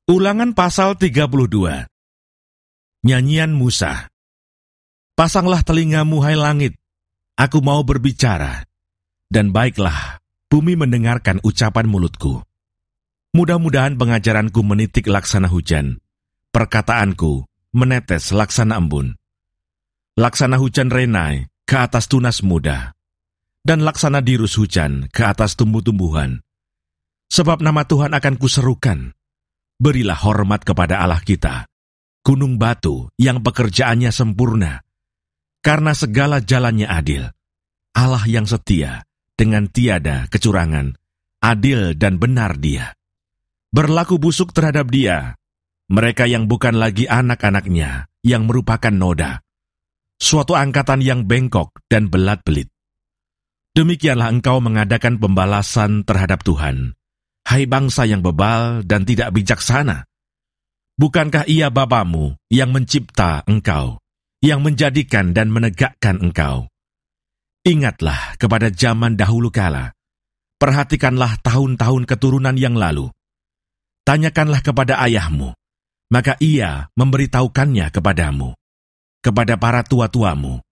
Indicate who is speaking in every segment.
Speaker 1: Ulangan pasal 32. Nyanyian Musa. Pasanglah telingamu, hai langit, aku mau berbicara, dan baiklah bumi mendengarkan ucapan mulutku. Mudah-mudahan pengajaranku menitik laksana hujan, perkataanku menetes laksana embun. Laksana hujan renai ke atas tunas muda, dan laksana dirus hujan ke atas tumbuh-tumbuhan. Sebab nama Tuhan akan kuserukan. Berilah hormat kepada Allah kita, gunung batu yang pekerjaannya sempurna, karena segala jalannya adil. Allah yang setia, dengan tiada kecurangan, adil dan benar Dia. Berlaku busuk terhadap Dia, mereka yang bukan lagi anak-anaknya, yang merupakan noda, suatu angkatan yang bengkok dan belat-belit. Demikianlah engkau mengadakan pembalasan terhadap Tuhan, hai bangsa yang bebal dan tidak bijaksana. Bukankah Ia Bapamu yang mencipta engkau, yang menjadikan dan menegakkan engkau? Ingatlah kepada zaman dahulu kala. Perhatikanlah tahun-tahun keturunan yang lalu. Tanyakanlah kepada ayahmu, maka ia memberitahukannya kepadamu. Kepada para tua-tuamu,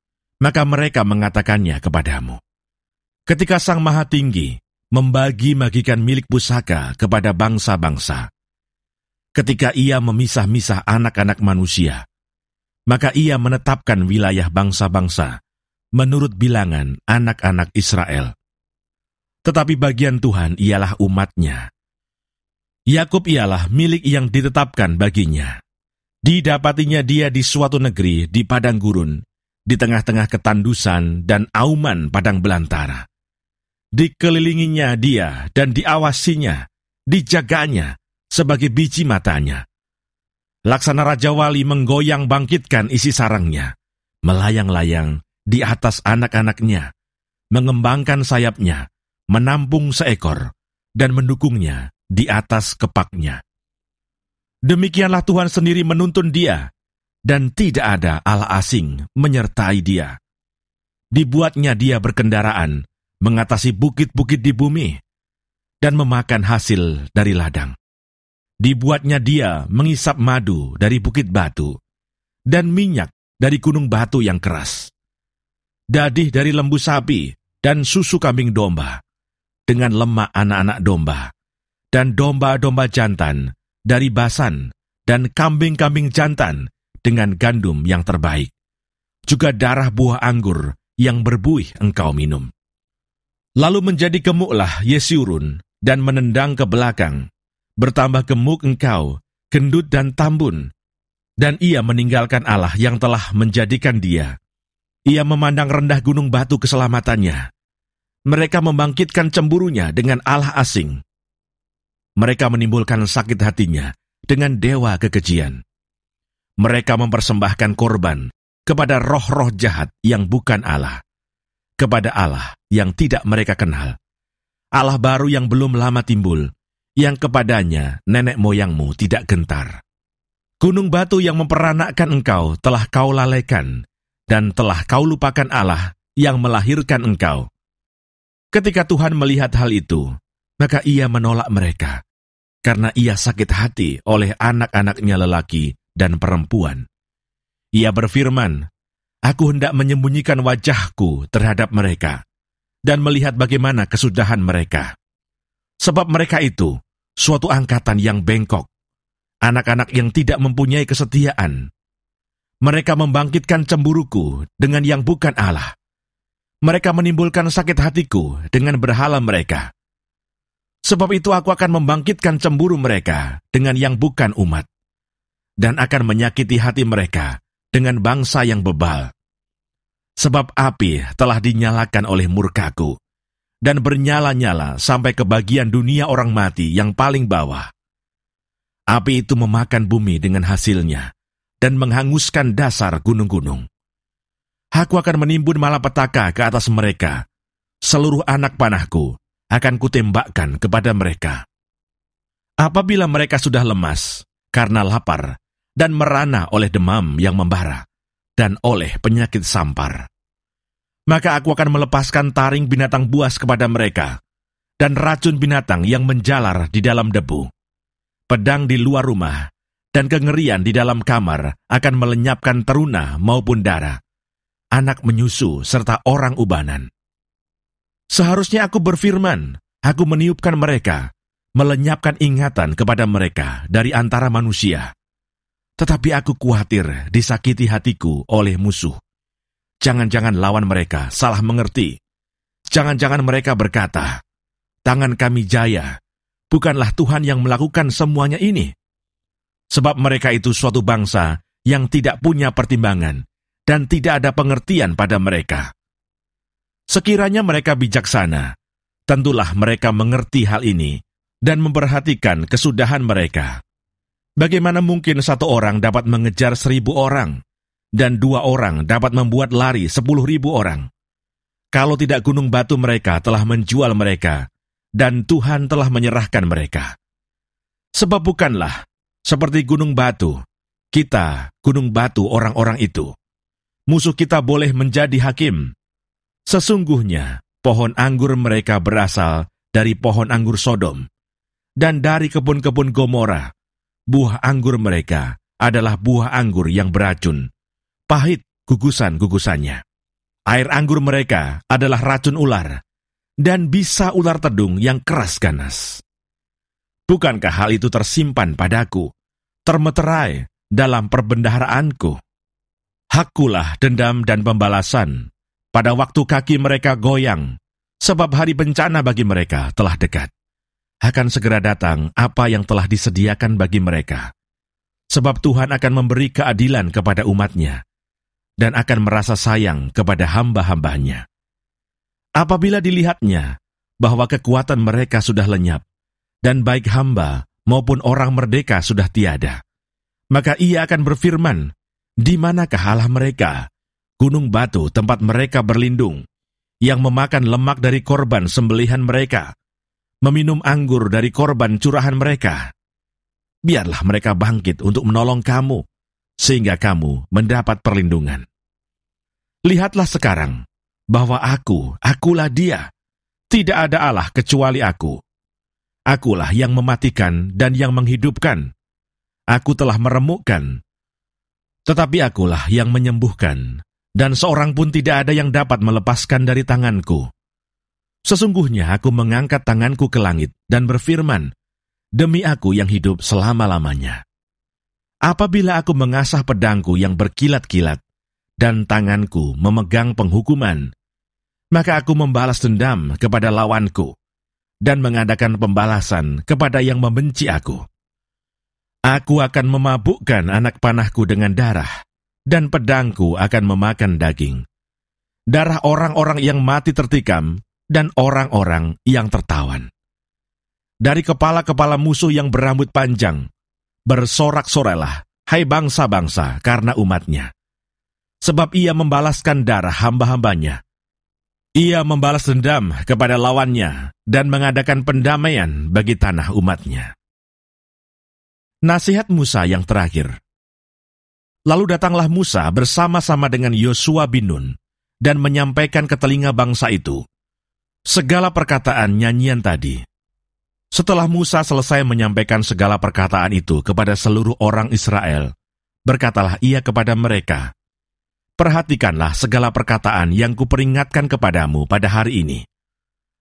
Speaker 1: maka mereka mengatakannya kepadamu. Ketika Sang Maha Tinggi membagi-bagikan milik pusaka kepada bangsa-bangsa. Ketika Ia memisah-misah anak-anak manusia, maka Ia menetapkan wilayah bangsa-bangsa menurut bilangan anak-anak Israel. Tetapi bagian Tuhan ialah umat-Nya. Yakub ialah milik yang ditetapkan baginya. Didapatinya dia di suatu negeri di padang gurun, di tengah-tengah ketandusan dan auman padang belantara. Dikelilinginya dia dan diawasinya, dijaganya sebagai biji matanya. Laksana Raja Wali menggoyang bangkitkan isi sarangnya, melayang-layang di atas anak-anaknya, mengembangkan sayapnya, menampung seekor, dan mendukungnya di atas kepaknya. Demikianlah Tuhan sendiri menuntun dia, dan tidak ada Allah asing menyertai dia. Dibuatnya dia berkendaraan, mengatasi bukit-bukit di bumi, dan memakan hasil dari ladang. Dibuatnya dia mengisap madu dari bukit batu, dan minyak dari gunung batu yang keras. Dadih dari lembu sapi, dan susu kambing domba, dengan lemak anak-anak domba, dan domba-domba jantan dari Basan, dan kambing-kambing jantan dengan gandum yang terbaik. Juga darah buah anggur yang berbuih engkau minum. Lalu menjadi gemuklah Yesurun dan menendang ke belakang. Bertambah gemuk engkau, gendut dan tambun. Dan ia meninggalkan Allah yang telah menjadikan dia. Ia memandang rendah gunung batu keselamatannya. Mereka membangkitkan cemburunya dengan Allah asing. Mereka menimbulkan sakit hatinya dengan dewa kekejian. Mereka mempersembahkan korban kepada roh-roh jahat yang bukan Allah, kepada Allah yang tidak mereka kenal, Allah baru yang belum lama timbul, yang kepadanya nenek moyangmu tidak gentar. Gunung batu yang memperanakkan engkau telah kau lalaikan, dan telah kau lupakan Allah yang melahirkan engkau. Ketika Tuhan melihat hal itu, maka Ia menolak mereka, karena Ia sakit hati oleh anak-anaknya lelaki dan perempuan. Ia berfirman, Aku hendak menyembunyikan wajahku terhadap mereka, dan melihat bagaimana kesudahan mereka. Sebab mereka itu suatu angkatan yang bengkok, anak-anak yang tidak mempunyai kesetiaan. Mereka membangkitkan cemburuku dengan yang bukan Allah. Mereka menimbulkan sakit hatiku dengan berhala mereka. Sebab itu aku akan membangkitkan cemburu mereka dengan yang bukan umat, dan akan menyakiti hati mereka dengan bangsa yang bebal. Sebab api telah dinyalakan oleh murkaku, dan bernyala-nyala sampai ke bagian dunia orang mati yang paling bawah. Api itu memakan bumi dengan hasilnya, dan menghanguskan dasar gunung-gunung. Aku akan menimbun malapetaka ke atas mereka. Seluruh anak panahku akan kutembakkan kepada mereka. Apabila mereka sudah lemas karena lapar, dan merana oleh demam yang membara, dan oleh penyakit sampar, maka aku akan melepaskan taring binatang buas kepada mereka, dan racun binatang yang menjalar di dalam debu. pedang di luar rumah, dan kengerian di dalam kamar akan melenyapkan teruna maupun darah, anak menyusu serta orang ubanan. Seharusnya aku berfirman, aku meniupkan mereka, melenyapkan ingatan kepada mereka dari antara manusia. Tetapi aku khawatir disakiti hatiku oleh musuh. Jangan-jangan lawan mereka salah mengerti. Jangan-jangan mereka berkata, tangan kami jaya, bukanlah Tuhan yang melakukan semuanya ini. Sebab mereka itu suatu bangsa yang tidak punya pertimbangan dan tidak ada pengertian pada mereka. Sekiranya mereka bijaksana, tentulah mereka mengerti hal ini dan memperhatikan kesudahan mereka. Bagaimana mungkin satu orang dapat mengejar 1.000 orang, dan 2 orang dapat membuat lari 10.000 orang? Kalau tidak gunung batu mereka telah menjual mereka, dan Tuhan telah menyerahkan mereka. Sebab bukanlah seperti gunung batu, kita gunung batu orang-orang itu. Musuh kita boleh menjadi hakim. Sesungguhnya pohon anggur mereka berasal dari pohon anggur Sodom, dan dari kebun-kebun Gomora. Buah anggur mereka adalah buah anggur yang beracun, pahit gugusan-gugusannya. Air anggur mereka adalah racun ular, dan bisa ular tedung yang keras ganas. Bukankah hal itu tersimpan padaku, termeterai dalam perbendaharaanku? Hakkulah dendam dan pembalasan pada waktu kaki mereka goyang, sebab hari bencana bagi mereka telah dekat. Akan segera datang apa yang telah disediakan bagi mereka. Sebab Tuhan akan memberi keadilan kepada umatnya, dan akan merasa sayang kepada hamba-hambanya. Apabila dilihatnya bahwa kekuatan mereka sudah lenyap, dan baik hamba maupun orang merdeka sudah tiada, maka ia akan berfirman, di manakah Allah mereka, gunung batu tempat mereka berlindung, yang memakan lemak dari korban sembelihan mereka, meminum anggur dari korban curahan mereka? Biarlah mereka bangkit untuk menolong kamu, sehingga kamu mendapat perlindungan. Lihatlah sekarang, bahwa akulah dia. Tidak ada Allah kecuali aku. Akulah yang mematikan dan yang menghidupkan. Aku telah meremukkan, tetapi akulah yang menyembuhkan, dan seorang pun tidak ada yang dapat melepaskan dari tanganku. Sesungguhnya aku mengangkat tanganku ke langit dan berfirman, demi aku yang hidup selama-lamanya. Apabila aku mengasah pedangku yang berkilat-kilat, dan tanganku memegang penghukuman, maka aku membalas dendam kepada lawanku, dan mengadakan pembalasan kepada yang membenci aku. Aku akan memabukkan anak panahku dengan darah, dan pedangku akan memakan daging. Darah orang-orang yang mati tertikam, dan orang-orang yang tertawan. Dari kepala-kepala musuh yang berambut panjang, bersorak-sorailah, hai bangsa-bangsa, karena umatnya. Sebab ia membalaskan darah hamba-hambanya. Ia membalas dendam kepada lawannya, dan mengadakan pendamaian bagi tanah umatnya. Nasihat Musa yang terakhir. Lalu datanglah Musa bersama-sama dengan Yosua bin Nun, dan menyampaikan ke telinga bangsa itu segala perkataan nyanyian tadi. Setelah Musa selesai menyampaikan segala perkataan itu kepada seluruh orang Israel, berkatalah ia kepada mereka, perhatikanlah segala perkataan yang kuperingatkan kepadamu pada hari ini,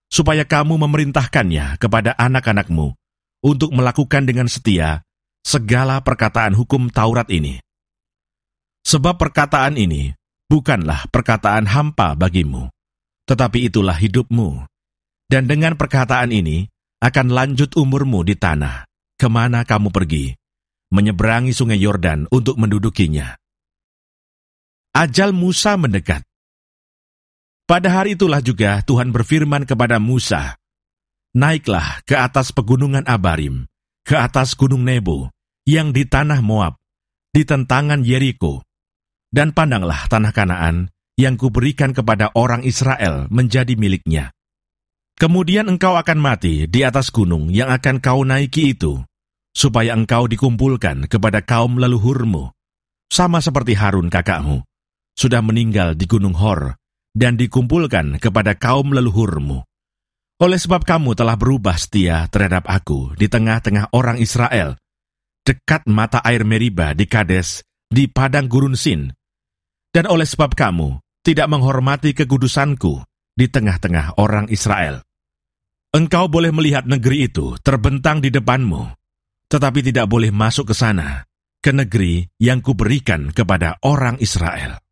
Speaker 1: supaya kamu memerintahkannya kepada anak-anakmu untuk melakukan dengan setia segala perkataan hukum Taurat ini. Sebab perkataan ini bukanlah perkataan hampa bagimu, tetapi itulah hidupmu. Dan dengan perkataan ini akan lanjut umurmu di tanah, kemana kamu pergi, menyeberangi sungai Yordan untuk mendudukinya. Ajal Musa mendekat. Pada hari itulah juga Tuhan berfirman kepada Musa, naiklah ke atas pegunungan Abarim, ke atas gunung Nebo, yang di tanah Moab, di tentangan Yeriko, dan pandanglah tanah Kanaan, yang kuberikan kepada orang Israel menjadi miliknya. Kemudian engkau akan mati di atas gunung yang akan kau naiki itu, supaya engkau dikumpulkan kepada kaum leluhurmu, sama seperti Harun kakakmu, sudah meninggal di gunung Hor, dan dikumpulkan kepada kaum leluhurmu. Oleh sebab kamu telah berubah setia terhadap aku di tengah-tengah orang Israel, dekat mata air Meriba di Kades, di padang gurun Sin, dan oleh sebab kamu tidak menghormati kekudusanku di tengah-tengah orang Israel. Engkau boleh melihat negeri itu terbentang di depanmu, tetapi tidak boleh masuk ke sana, ke negeri yang kuberikan kepada orang Israel.